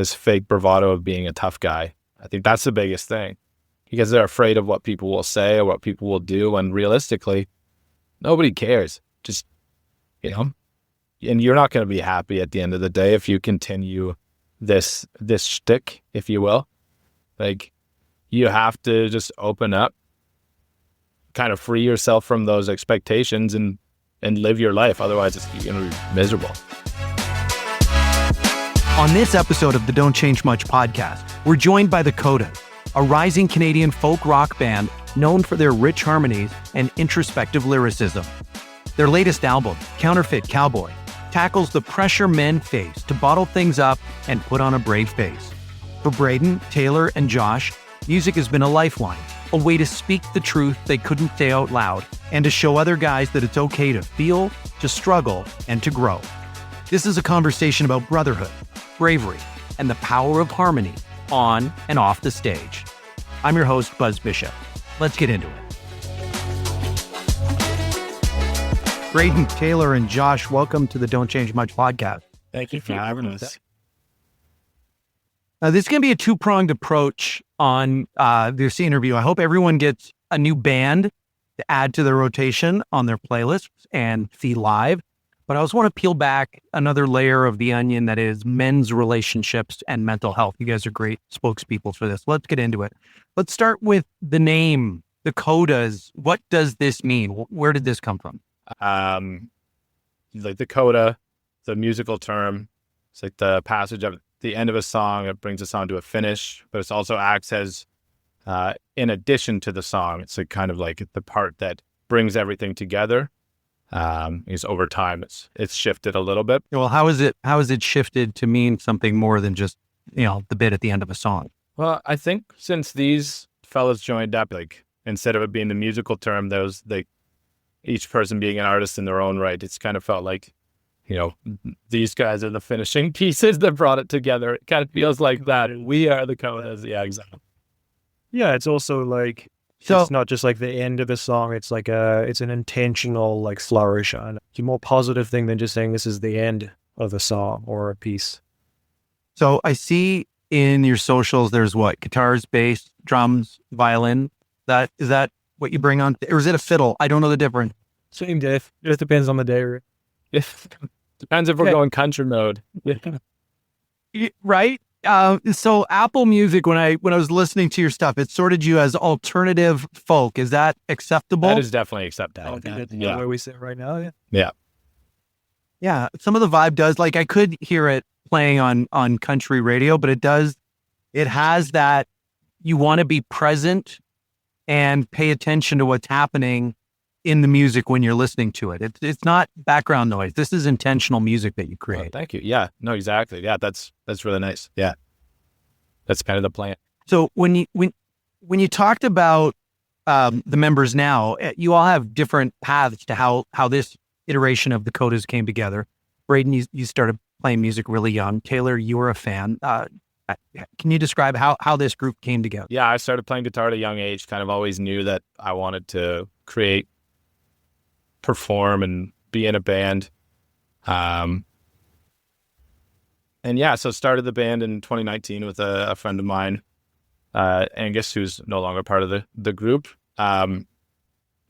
this fake bravado of being a tough guy. I think that's the biggest thing, because they're afraid of what people will say or what people will do. And realistically, nobody cares. Just, and you're not going to be happy at the end of the day if you continue this shtick, if you will. Like, you have to just open up, kind of free yourself from those expectations and live your life. Otherwise, you're going to be miserable. On this episode of the Don't Change Much podcast, we're joined by the Codas, a rising Canadian folk rock band known for their rich harmonies and introspective lyricism. Their latest album, Counterfeit Cowboy, tackles the pressure men face to bottle things up and put on a brave face. For Braden, Taylor, and Josh, music has been a lifeline, a way to speak the truth they couldn't say out loud, and to show other guys that it's okay to feel, to struggle, and to grow. This is a conversation about brotherhood, bravery, and the power of harmony on and off the stage. I'm your host, Buzz Bishop. Let's get into it. Braden, Taylor, and Josh, welcome to the Don't Change Much podcast. Thank you for having us. This is going to be a two-pronged approach on this interview. I hope everyone gets a new band to add to their rotation on their playlists and see live. But I also want to peel back another layer of the onion that is men's relationships and mental health. You guys are great spokespeople for this. Let's get into it. Let's start with the name, the Codas. What does this mean? Where did this come from? Like the coda, the musical term, it's like the passage of the end of a song. It brings a song to a finish, but it also acts as, in addition to the song, it's like kind of like the part that brings everything together. Is over time it's shifted a little bit. Well, how is it shifted to mean something more than just, the bit at the end of a song? Well, I think since these fellas joined up, like, instead of it being the musical term, there was like each person being an artist in their own right. It's kind of felt like, these guys are the finishing pieces that brought it together. It kind of feels like that. We are the Codas. Yeah, exactly. Yeah, it's also like, so it's not just like the end of a song. It's like it's an intentional like flourish on a more positive thing than just saying this is the end of a song or a piece. So I see in your socials, there's what? Guitars, bass, drums, violin. Is that what you bring on? Or is it a fiddle? I don't know the difference. Same day. It just depends on the day. Depends if we're going country mode. Right? So Apple Music, when I was listening to your stuff, it sorted you as alternative folk. Is that acceptable? That is definitely acceptable. That's where we sit right now. Yeah. Some of the vibe does, like, I could hear it playing on country radio, but it has that you want to be present and pay attention to what's happening in the music when you're listening to it. It's not background noise. This is intentional music that you create. Oh, thank you. Yeah, no, exactly. Yeah, that's really nice. Yeah, that's kind of the plan. So when you talked about the members now, you all have different paths to how this iteration of the Codas came together. Braden, you started playing music really young. Taylor, you were a fan. Can you describe how this group came together? Yeah, I started playing guitar at a young age. Kind of always knew that I wanted to create, perform, and be in a band. And yeah, so started the band in 2019 with a friend of mine, Angus, who's no longer part of the group. But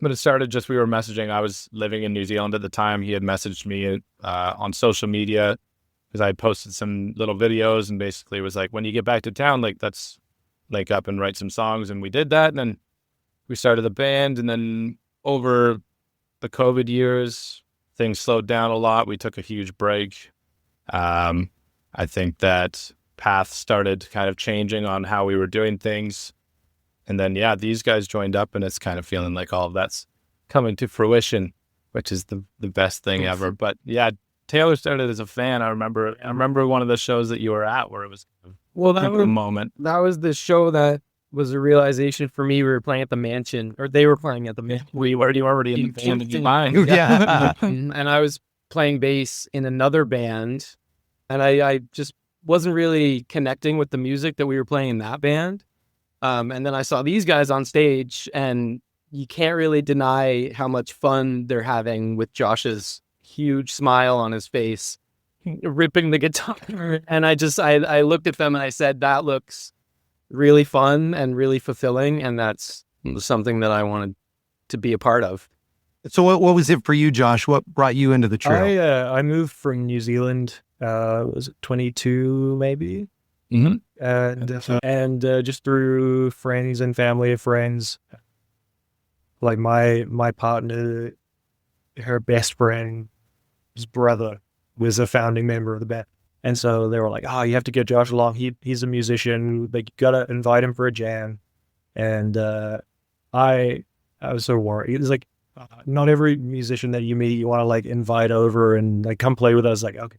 it started just, we were messaging. I was living in New Zealand at the time. He had messaged me on social media because I had posted some little videos, and basically was like, when you get back to town, like, let's link up and write some songs. And we did that. And then we started the band. And then over the COVID years, things slowed down a lot. We took a huge break. I think that paths started kind of changing on how we were doing things. And then, yeah, these guys joined up, and it's kind of feeling like all of that's coming to fruition, which is the best thing ever. But yeah, Taylor started as a fan. I remember one of the shows that you were at where it was that was a moment. That was the show that was a realization for me. We were playing at the mansion, or they were playing at the mansion. You were already in the band in your mind. Yeah. And I was playing bass in another band, and I just wasn't really connecting with the music that we were playing in that band. And then I saw these guys on stage, and you can't really deny how much fun they're having with Josh's huge smile on his face. ripping the guitar. And I looked at them and I said, that looks really fun and really fulfilling. And that's something that I wanted to be a part of. So what was it for you, Josh? What brought you into the trio? I moved from New Zealand, was it 22 maybe? Mm-hmm. And just through friends and family of friends, like my partner, her best friend's brother was a founding member of the band. And so they were like, oh, you have to get Josh along. He's a musician. Like, you got to invite him for a jam. And I was so worried. It was like, not every musician that you meet, you want to like invite over and like come play with us. Like, okay.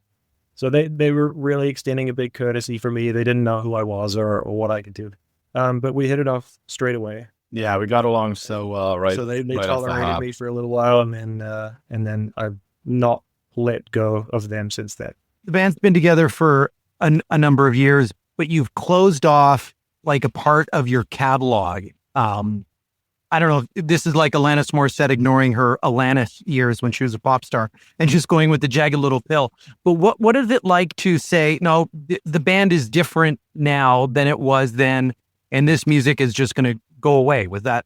So they were really extending a big courtesy for me. They didn't know who I was or what I could do. But we hit it off straight away. Yeah, we got along so well, right? So they right tolerated me for a little while, and then I've not let go of them since then. The band's been together for a number of years, but you've closed off like a part of your catalog. I don't know if this is like Alanis Morissette ignoring her Alanis years when she was a pop star and just going with the Jagged Little Pill. But what is it like to say, no, the band is different now than it was then, and this music is just going to go away? Was that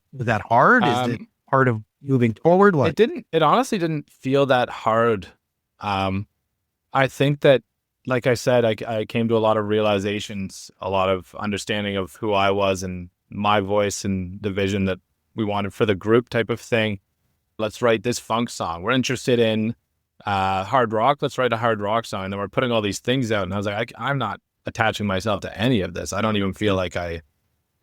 hard? Is it part of moving forward? What? It honestly didn't feel that hard. I think that, like I said, I came to a lot of realizations, a lot of understanding of who I was and my voice and the vision that we wanted for the group type of thing. Let's write this funk song. We're interested in hard rock. Let's write a hard rock song. And then we're putting all these things out. And I was like, I'm not attaching myself to any of this. I don't even feel like I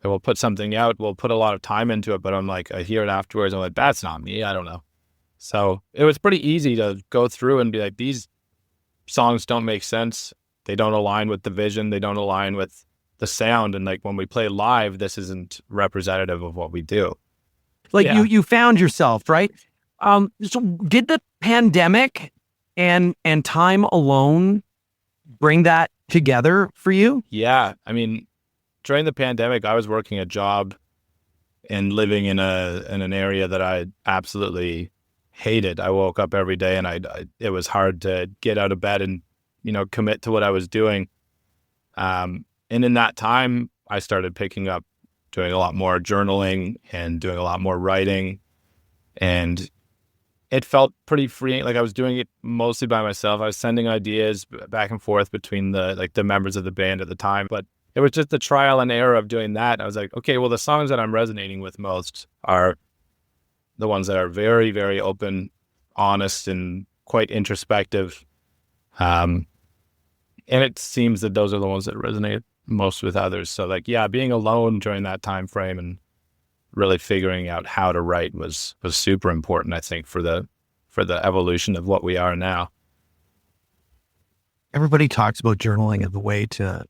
will put something out. We'll put a lot of time into it. But I'm like, I hear it afterwards. I'm like, that's not me. I don't know. So it was pretty easy to go through and be like, these songs don't make sense. They don't align with the vision. They don't align with the sound. And like when we play live, this isn't representative of what we do. Like you found yourself, right? So did the pandemic and time alone bring that together for you? Yeah. I mean, during the pandemic, I was working a job and living in an area that I absolutely hated. I woke up every day and it was hard to get out of bed and, commit to what I was doing. And in that time, I started picking up doing a lot more journaling and doing a lot more writing. And it felt pretty freeing. Like I was doing it mostly by myself. I was sending ideas back and forth between the members of the band at the time. But it was just the trial and error of doing that. I was like, okay, well, the songs that I'm resonating with most are the ones that are very, very open, honest, and quite introspective. And it seems that those are the ones that resonate most with others. So like, yeah, being alone during that time frame and really figuring out how to write was super important, I think, for the evolution of what we are now. Everybody talks about journaling as a way to,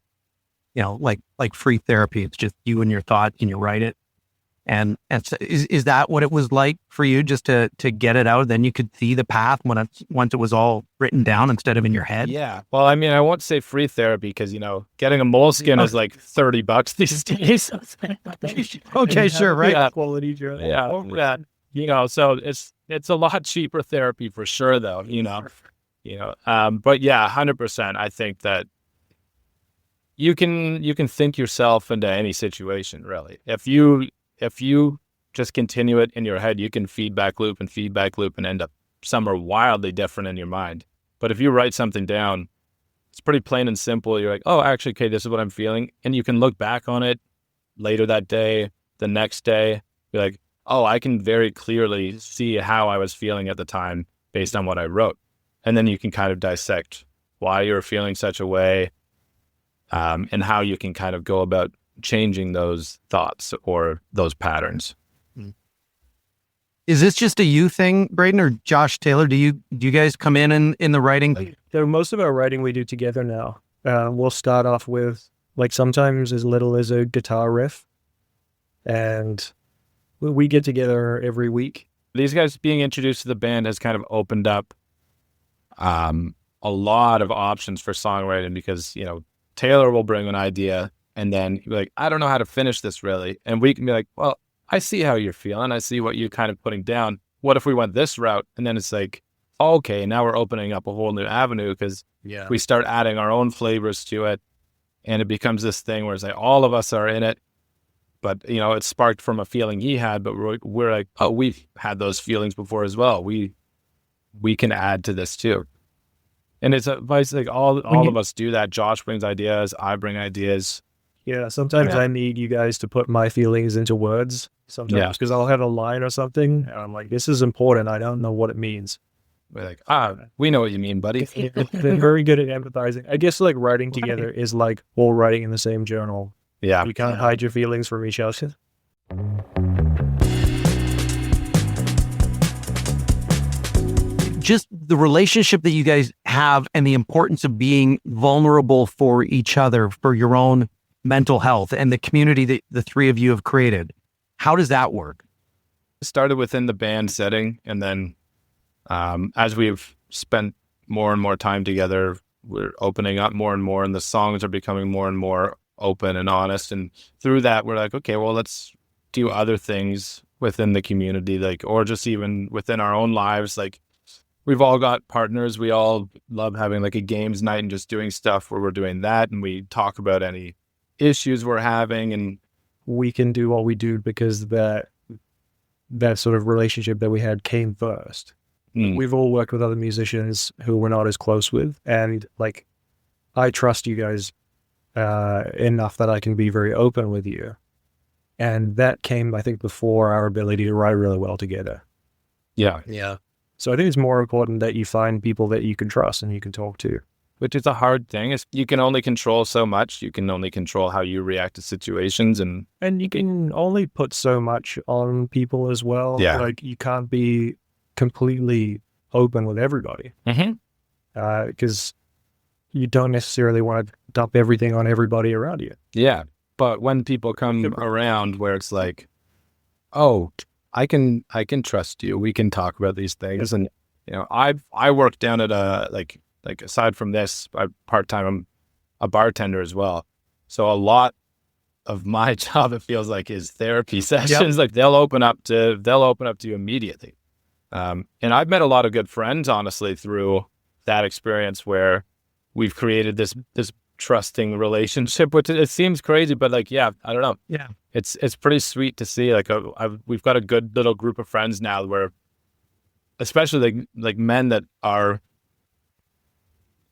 like free therapy. It's just you and your thoughts and you write it. And so is that what it was like for you, just to get it out? Then you could see the path once it was all written down instead of in your head? Yeah. Well, I mean, I won't say free therapy because, getting a moleskin is like $30 these days. Okay, sure, right? Yeah, quality journal. Yeah. So it's a lot cheaper therapy for sure, though, but yeah, 100%. I think that you can think yourself into any situation, really. If you just continue it in your head, you can feedback loop and end up somewhere wildly different in your mind. But if you write something down, it's pretty plain and simple. You're like, oh, actually, okay, this is what I'm feeling. And you can look back on it later that day, the next day, be like, oh, I can very clearly see how I was feeling at the time based on what I wrote. And then you can kind of dissect why you're feeling such a way, and how you can kind of go about changing those thoughts or those patterns. Is this just a you thing, Braden, or Josh Taylor? Do you guys come in the writing? Most of our writing we do together now. We'll start off with like sometimes as little as a guitar riff, and we get together every week. These guys being introduced to the band has kind of opened up a lot of options for songwriting because, Taylor will bring an idea and then he'll be like, I don't know how to finish this really. And we can be like, well, I see how you're feeling. I see what you're kind of putting down. What if we went this route? And then it's like, okay, now we're opening up a whole new avenue because we start adding our own flavors to it, and it becomes this thing where it's like all of us are in it. But, you know, it sparked from a feeling he had, but we're like, oh, we've had those feelings before as well. We can add to this too. And it's advice, like all of us do that. Josh brings ideas, I bring ideas. Yeah, sometimes I need you guys to put my feelings into words sometimes because I'll have a line or something and I'm like, this is important. I don't know what it means. We're like, we know what you mean, buddy. They're very good at empathizing. I guess like writing together is like all writing in the same journal. Yeah. You can't hide your feelings from each other. Just the relationship that you guys have and the importance of being vulnerable for each other, for your own mental health and the community that the three of you have created. How does that work? It started within the band setting. And then as we've spent more and more time together, we're opening up more and more, and the songs are becoming more and more open and honest. And through that, we're like, okay, well, let's do other things within the community, like, or just even within our own lives. Like, we've all got partners. We all love having like a games night and just doing stuff where we're doing that. And we talk about any issues we're having, and we can do what we do because that sort of relationship that we had came first. We've all worked with other musicians who we're not as close with, and like I trust you guys enough that I can be very open with you, and that came, I think, before our ability to write really well together. Yeah. So I think it's more important that you find people that you can trust and you can talk to. Which is a hard thing. Is you can only control so much. You can only control how you react to situations, and you can only put so much on people as well. Yeah. Like you can't be completely open with everybody. Because you don't necessarily want to dump everything on everybody around you. Yeah. But when people come around where it's like, oh, I can trust you. We can talk about these things. And, you know, I work down at like aside from this, part-time, I'm a bartender as well. So a lot of my job, it feels like, is therapy sessions. Like they'll open up to you immediately. And I've met a lot of good friends, honestly, through that experience where we've created this trusting relationship, which it seems crazy, but like, yeah, I don't know. Yeah. It's pretty sweet to see. Like we've got a good little group of friends now where, especially like men that are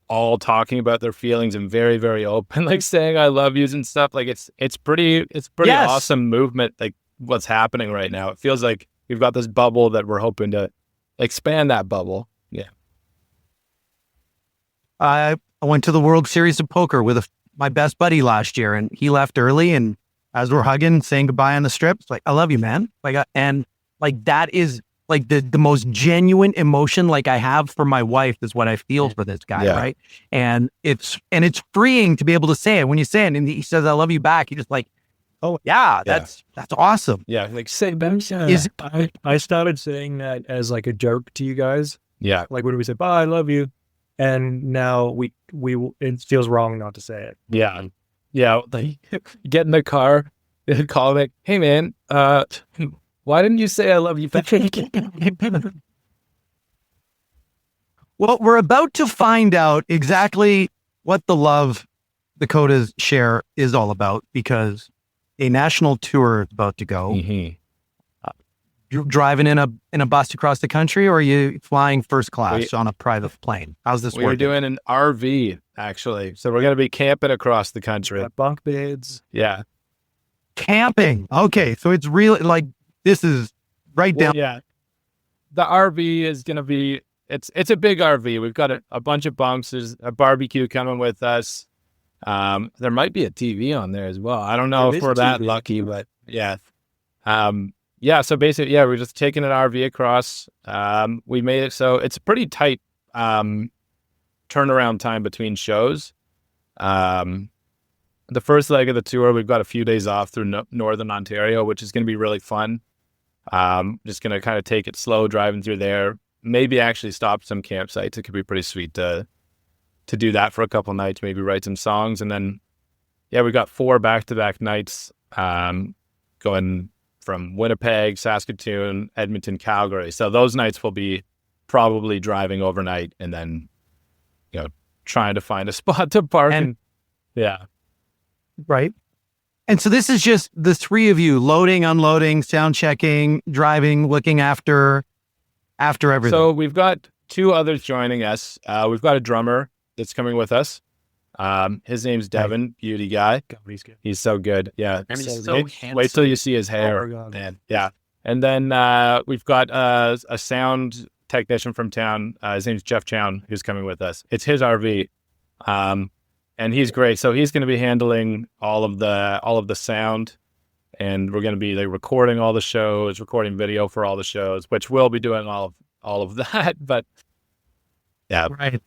all talking about their feelings and very, very open, like saying I love yous and stuff. Like it's pretty awesome movement, like what's happening right now. It feels like we've got this bubble that we're hoping to expand that bubble. Yeah. I went to the World Series of Poker with my best buddy last year, and he left early, and as we're hugging, saying goodbye on the strip, it's like, I love you, man. Like, and like that is like the most genuine emotion like I have for my wife is what I feel for this guy, right? And it's freeing to be able to say it. When you say it and he says, I love you back, you're just like, oh yeah, that's awesome. Yeah. Like Say, I started saying that as like a joke to you guys. Yeah. Like when we say, bye, I love you. And now we it feels wrong not to say it. Yeah. Yeah. Like get in the car and call like, hey man, why didn't you say I love you back? Well, we're about to find out exactly what the love the Codas share is all about, because a national tour is about to go. You're driving in a bus across the country, or are you flying first class on a private plane? How's this working? We're doing an RV, actually. So we're going to be camping across the country. Bunk beds. Yeah. Camping. Okay. So it's really like, this is right down. Yeah. The RV is going to be, it's a big RV. We've got a bunch of bunks. There's a barbecue coming with us. There might be a TV on there as well. I don't know if we're that lucky, but yeah. Yeah. So basically, we're just taking an RV across. We made it so it's a pretty tight turnaround time between shows. The first leg of the tour, we've got a few days off through Northern Ontario, which is going to be really fun. Just going to kind of take it slow, driving through there. Maybe actually stop some campsites. It could be pretty sweet to do that for a couple nights, maybe write some songs. And then, we got 4 back-to-back nights going from Winnipeg, Saskatoon, Edmonton, Calgary. So those nights will be probably driving overnight and then, trying to find a spot to park. And yeah. Right. And so this is just the three of you loading, unloading, sound checking, driving, looking after everything. So we've got 2 others joining us. We've got a drummer that's coming with us. His name's Devin, beauty guy. God, he's good. He's so good. Yeah. And he's so handsome. Wait till you see his hair. Oh my God. Man. Yeah. And then we've got a sound technician from town. His name's Jeff Chown, who's coming with us. It's his RV. And he's great. So he's going to be handling all of the sound, and we're going to be like recording all the shows, recording video for all the shows, which we'll be doing all of that. But yeah, Right.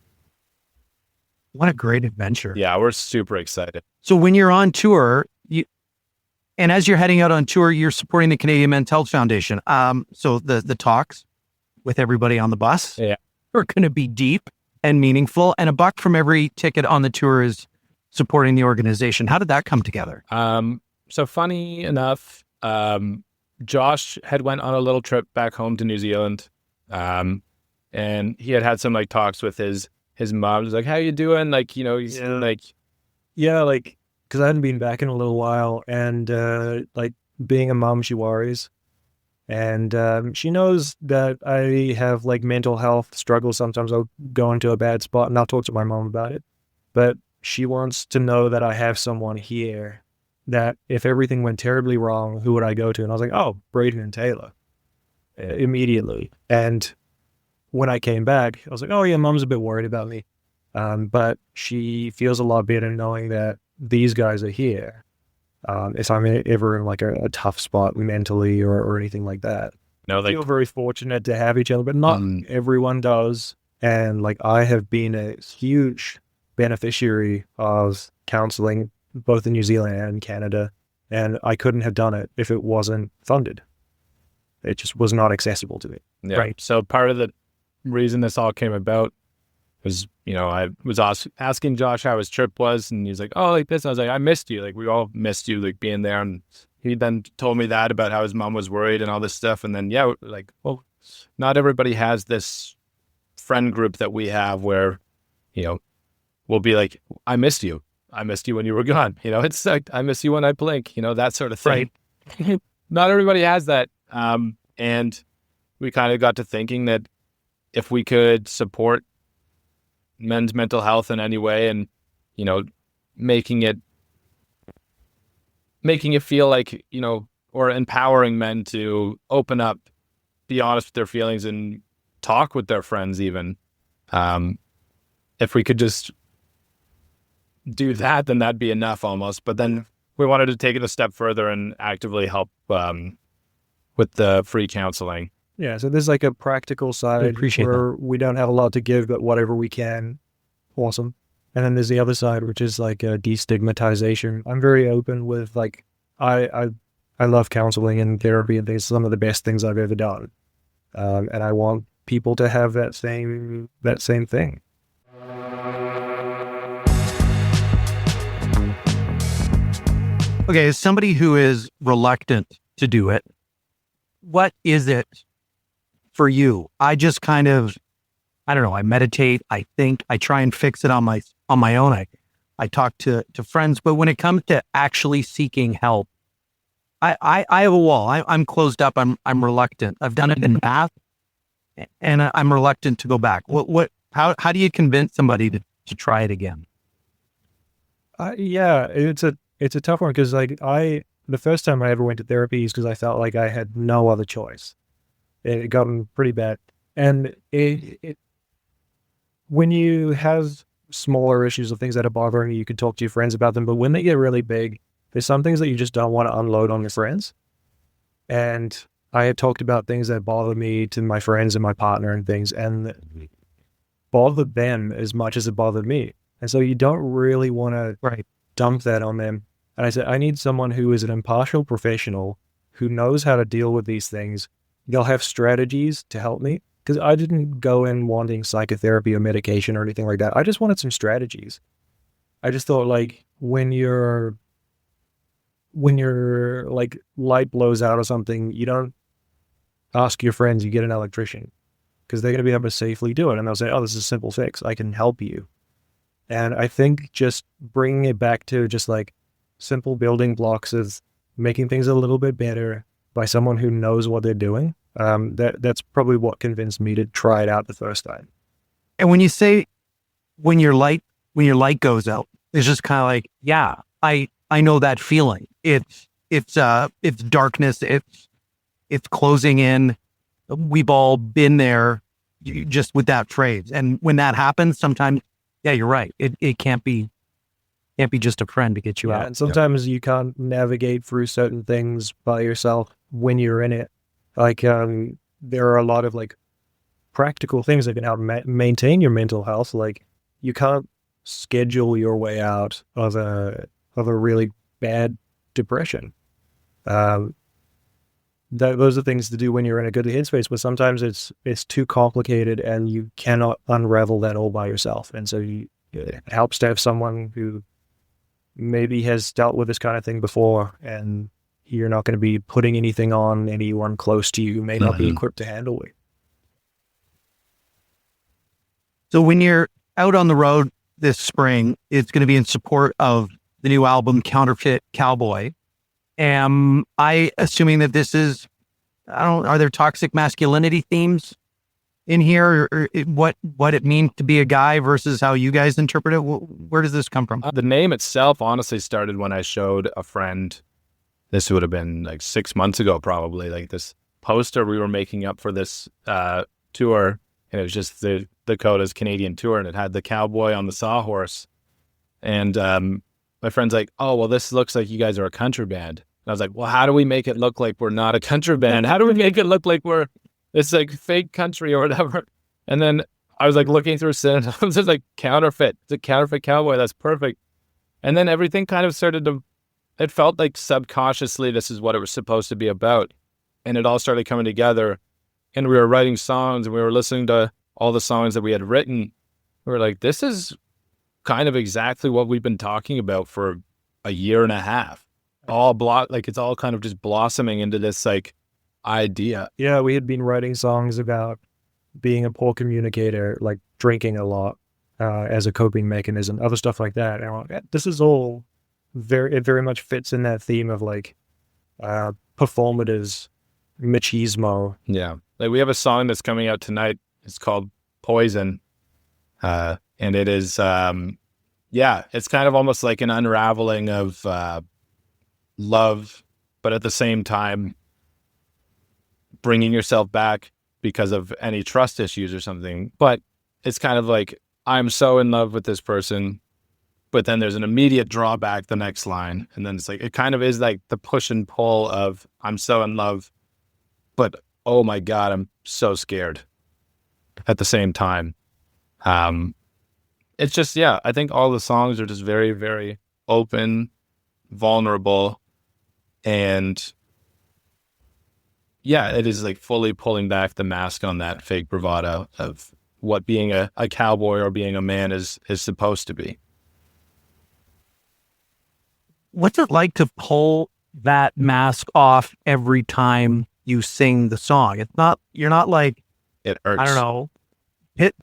What a great adventure. yeah, we're super excited. So when you're on tour, and as you're heading out on tour, you're supporting the Canadian Mental Health Foundation. So the talks with everybody on the bus Yeah. are going to be deep and meaningful, and $1 from every ticket on the tour is supporting the organization. How did that come together? So funny enough, Josh had went on a little trip back home to New Zealand, and he had some like talks with his mom. He's like, "How you doing?" Like, he's Yeah. like, Yeah, like, because I hadn't been back in a little while, and like being a mom, she worries. And she knows that I have like mental health struggles. Sometimes I'll go into a bad spot, and I'll talk to my mom about it. But she wants to know that I have someone here that if everything went terribly wrong, who would I go to? And I was like, oh, Braden and Taylor, immediately. And when I came back, I was like, oh yeah, mom's a bit worried about me. But she feels a lot better knowing that these guys are here. If I'm ever in like a tough spot mentally or anything like that. I like, feel very fortunate to have each other, but not everyone does. And like I have been a huge beneficiary of counselling, both in New Zealand and Canada, and I couldn't have done it if it wasn't funded. It just was not accessible to me. yeah. Right. So part of the reason this all came about was, I was asking Josh how his trip was, and he's like, "Oh, like this." And I was like, "I missed you. Like we all missed you, like being there." And he then told me that about how his mom was worried and all this stuff. And then like, well, not everybody has this friend group that we have where, we'll be like, "I missed you. I missed you when you were gone." It's like, "I miss you when I blink." That sort of thing. Right. Not everybody has that. And we kind of got to thinking that if we could support men's mental health in any way, and making it feel like, or empowering men to open up, be honest with their feelings, and talk with their friends even, if we could just do that, then that'd be enough almost. But then we wanted to take it a step further and actively help with the free counseling. Yeah, so there's like a practical side appreciate where we don't have a lot to give, but whatever we can, awesome. And then there's the other side, which is like a destigmatization. I'm very open with like, I love counseling and therapy, and things, some of the best things I've ever done. And I want people to have that same thing. Okay, as somebody who is reluctant to do it, what is it for you? I just kind of, I don't know, I meditate, I think, I try and fix it on my own. I talk to friends, but when it comes to actually seeking help, I have a wall. I'm closed up. I'm reluctant. I've done it in the past, and I'm reluctant to go back. How do you convince somebody to try it again? Yeah, it's a tough one, because like the first time I ever went to therapy is because I felt like I had no other choice. It had gotten pretty bad. And it when you have smaller issues of things that are bothering you, you can talk to your friends about them. But when they get really big, there's some things that you just don't want to unload on your friends. And I had talked about things that bother me to my friends and my partner and things, and bothered them as much as it bothered me. And so you don't really want to dump that on them. And I said, I need someone who is an impartial professional who knows how to deal with these things. They'll have strategies to help me, because I didn't go in wanting psychotherapy or medication or anything like that. I just wanted some strategies. I just thought, like, when your like light blows out or something, you don't ask your friends, you get an electrician. because they're going to be able to safely do it. And they'll say, oh, this is a simple fix. I can help you. And I think just bringing it back to just like simple building blocks of making things a little bit better by someone who knows what they're doing. That's probably what convinced me to try it out the first time. And when you say when your light goes out, it's just kind of like, yeah, I know that feeling. It's darkness. It's closing in. We've all been there, just with that phrase. And when that happens, sometimes, yeah, you're right. It can't be just a friend to get you out. And sometimes you can't navigate through certain things by yourself when you're in it. Like, there are a lot of like practical things that can help maintain your mental health. Like, you can't schedule your way out of a really bad depression. Those are things to do when you're in a good headspace, but sometimes it's too complicated and you cannot unravel that all by yourself. And so it helps to have someone who maybe has dealt with this kind of thing before, and you're not going to be putting anything on anyone close to you who may not be equipped to handle it. So when you're out on the road this spring, it's going to be in support of the new album, Counterfeit Cowboy. Am I assuming that this is, are there toxic masculinity themes in here, or what it means to be a guy versus how you guys interpret it? Where does this come from? The name itself honestly started when I showed a friend, this would have been like 6 months ago, probably, like this poster we were making up for this tour. And it was just the Codas Canadian tour, and it had the cowboy on the sawhorse. And my friend's like, oh, well, this looks like you guys are a country band. And I was like, well, how do we make it look like we're not a country band? How do we make it look like we're this like fake country or whatever? And then I was like looking through synonyms, it's like counterfeit. It's a counterfeit cowboy. That's perfect. And then everything kind of started to, it felt like subconsciously this is what it was supposed to be about. And it all started coming together. And we were writing songs, and we were listening to all the songs that we had written. We were like, this is kind of exactly what we've been talking about for a year and a half. It's all kind of just blossoming into this like idea. Yeah, we had been writing songs about being a poor communicator, like drinking a lot as a coping mechanism, other stuff like that. And I'm like, this is all it very much fits in that theme of like performative machismo. Yeah. Like we have a song that's coming out tonight. It's called Poison. And it is, it's kind of almost like an unraveling of love, but at the same time, bringing yourself back because of any trust issues or something. But it's kind of like, I'm so in love with this person, but then there's an immediate drawback the next line. And then it's like, it kind of is like the push and pull of, I'm so in love, but oh my God, I'm so scared at the same time. It's just, I think all the songs are just very, very open, vulnerable, and it is like fully pulling back the mask on that fake bravado of what being a cowboy or being a man is supposed to be. What's it like to pull that mask off every time you sing the song? You're not like, it hurts. I don't know,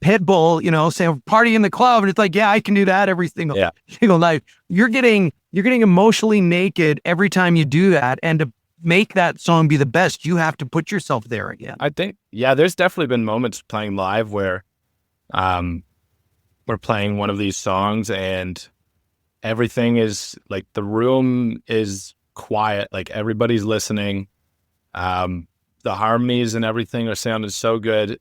Pitbull, saying party in the club, and it's like, I can do that every single night. You're getting emotionally naked every time you do that, and to make that song be the best, you have to put yourself there again. I think, there's definitely been moments playing live where we're playing one of these songs and everything is like, the room is quiet, like everybody's listening. The harmonies and everything are sounding so good.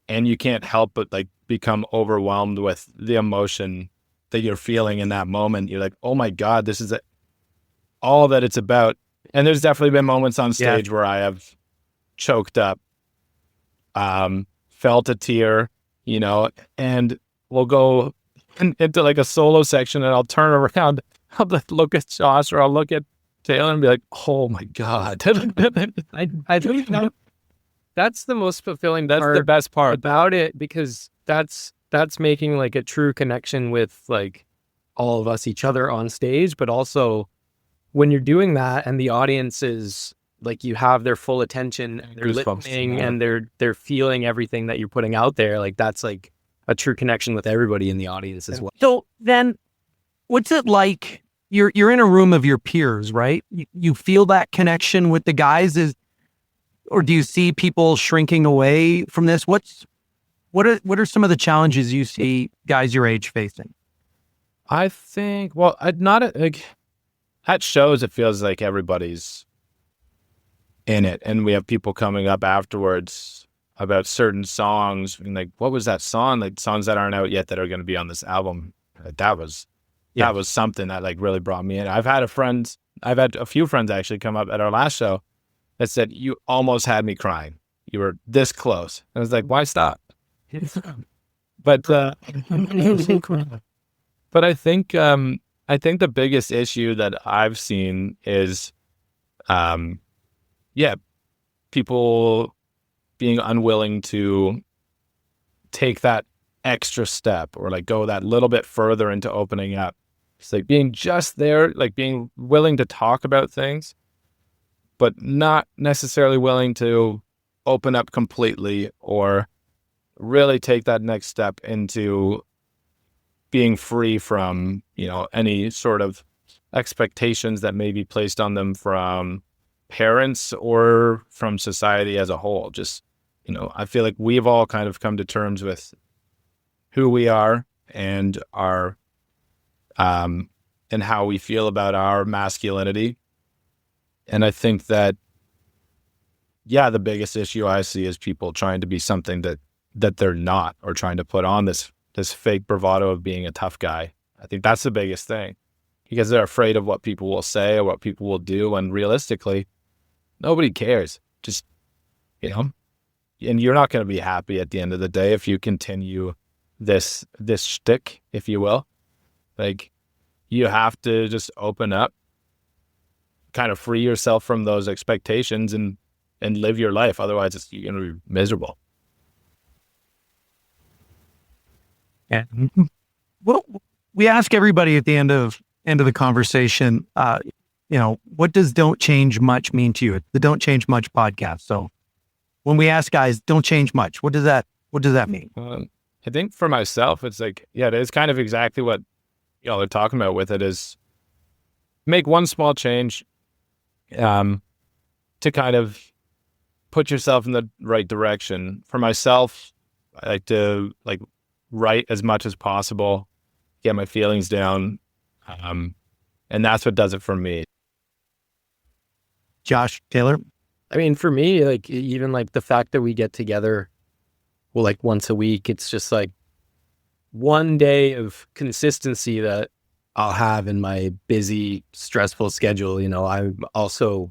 And you can't help but like become overwhelmed with the emotion that you're feeling in that moment. You're like, oh my God, this is all that it's about. And there's definitely been moments on stage where I have choked up, felt a tear, and we'll go into like a solo section, and I'll turn around, I'll look at Josh or I'll look at Taylor and be like, oh my God. I think that's the most fulfilling That's part the best part about it, because that's making like a true connection with like all of us, each other on stage, but also when you're doing that and the audience is like you have their full attention and they're Goosebumps, listening yeah. and they're feeling everything that you're putting out there. Like that's like a true connection with everybody in the audience as well. So then what's it like? You're in a room of your peers, right? You feel that connection with the guys or do you see people shrinking away from this? What are some of the challenges you see guys your age facing? I think, well, like at shows, it feels like everybody's in it, and we have people coming up afterwards about certain songs, and like, what was that song? Like songs that aren't out yet that are going to be on this album. That was something that like really brought me in. I've had a few friends actually come up at our last show that said, "You almost had me crying. You were this close." And I was like, "Why stop?" But I think the biggest issue that I've seen is, people being unwilling to take that extra step or like go that little bit further into opening up. It's like being just there, like being willing to talk about things, but not necessarily willing to open up completely or really take that next step into being free from, any sort of expectations that may be placed on them from parents or from society as a whole. Just, I feel like we've all kind of come to terms with who we are and our, and how we feel about our masculinity. And I think that, the biggest issue I see is people trying to be something that they're not, or trying to put on this fake bravado of being a tough guy. I think that's the biggest thing, because they're afraid of what people will say or what people will do. And realistically, nobody cares. Just, and you're not going to be happy at the end of the day if you continue this shtick, if you will. Like, you have to just open up, kind of free yourself from those expectations and live your life. Otherwise, you're going to be miserable. Yeah. Well, we ask everybody at the end of the conversation, what does "Don't Change Much" mean to you? It's the Don't Change Much podcast. So when we ask guys, "Don't change much," what does that mean? I think for myself, it's like, it is kind of exactly what they're talking about with it, is make one small change to kind of put yourself in the right direction. For myself, I like to write as much as possible, get my feelings down, and that's what does it for me. Josh, Taylor? I mean, for me, like even like the fact that we get together, well, like once a week, it's just like one day of consistency that I'll have in my busy, stressful schedule. I'm also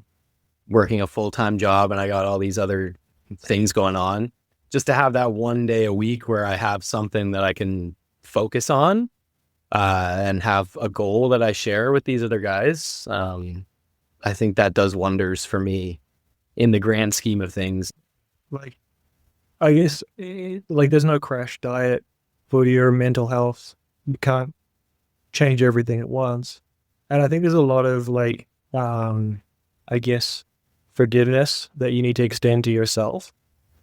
working a full-time job and I got all these other things going on. Just to have that one day a week where I have something that I can focus on and have a goal that I share with these other guys. I think that does wonders for me in the grand scheme of things. Like, I guess, there's no crash diet for your mental health. You can't change everything at once. And I think there's a lot of forgiveness that you need to extend to yourself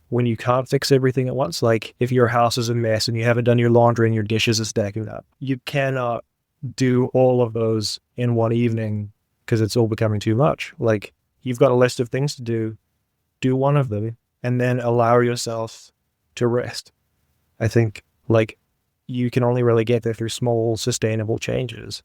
when you can't fix everything at once. Like if your house is a mess and you haven't done your laundry and your dishes are stacking up, you cannot do all of those in one evening because it's all becoming too much. Like you've got a list of things to do one of them and then allow yourself to rest. I think you can only really get there through small, sustainable changes.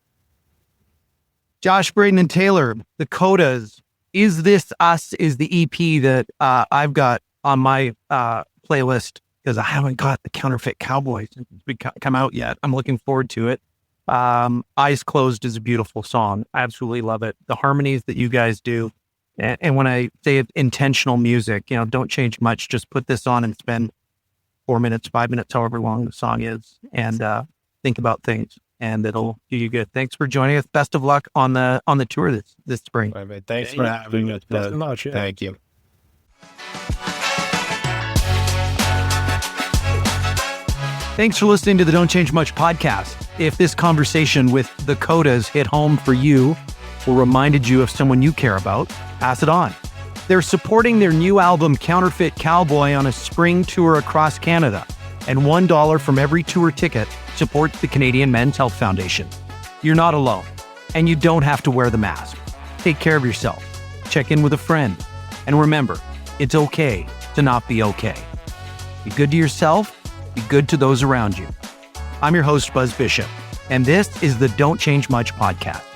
Josh, Braden, and Taylor, the Codas, Is This Us is the EP that I've got on my playlist because I haven't got the Counterfeit Cowboy since it's come out yet. I'm looking forward to it. Eyes Closed is a beautiful song. I absolutely love it. The harmonies that you guys do. And when I say intentional music, don't change much. Just put this on and spend 4 minutes, 5 minutes, however long the song is, and think about things, and it'll do you good. Thanks for joining us. Best of luck on the tour this spring. All right, thanks for having us. Thank you. Thanks for listening to the Don't Change Much podcast. If this conversation with the Codas hit home for you or reminded you of someone you care about, pass it on. They're supporting their new album, Counterfeit Cowboy, on a spring tour across Canada, and $1 from every tour ticket supports the Canadian Men's Health Foundation. You're not alone, and you don't have to wear the mask. Take care of yourself. Check in with a friend. And remember, it's okay to not be okay. Be good to yourself, be good to those around you. I'm your host, Buzz Bishop, and this is the Don't Change Much podcast.